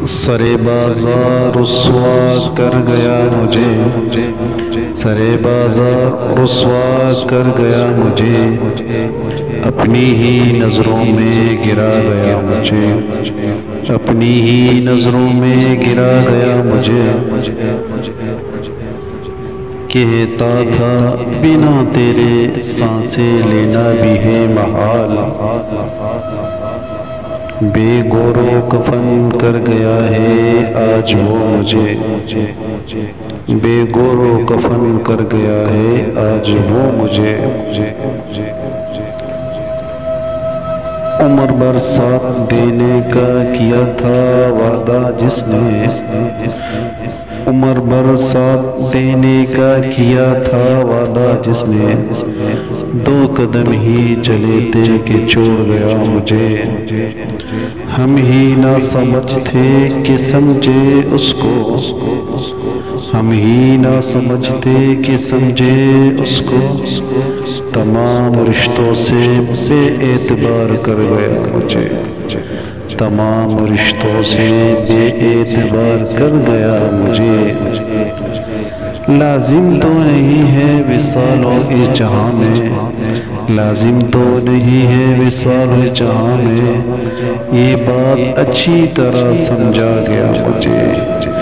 سرے بازار رسوا کر گیا مجھے، سرے بازار رسوا کر گیا مجھے، اپنی ہی نظروں میں گرا گیا مجھے، اپنی ہی نظروں میں گرا گیا مجھے۔ کہتا تھا بنا تیرے سانسیں لینا بھی ہے محال، بے گور و کفن کر گیا ہے آج وہ مجھے، بے گور و کفن کر گیا ہے آج وہ مجھے۔ عمر بھر ساتھ دینے کا کیا تھا وعدہ جس نے، عمر بھر ساتھ دینے کا کیا تھا وعدہ جس نے، دو قدم ہی چلے تھے کہ چھوڑ گیا مجھے۔ ہم ہی نہ سمجھ تھے کہ سمجھے اس کو، ہم ہی نہ سمجھتے کہ سمجھے اس کو، تمام رشتوں سے بے اعتبار کر گیا مجھے، تمام رشتوں سے بے اعتبار کر گیا مجھے۔ لازم تو نہیں ہے وصال و اس جہاں میں، لازم تو نہیں ہے وصال و جہاں میں، یہ بات اچھی طرح سمجھا گیا مجھے،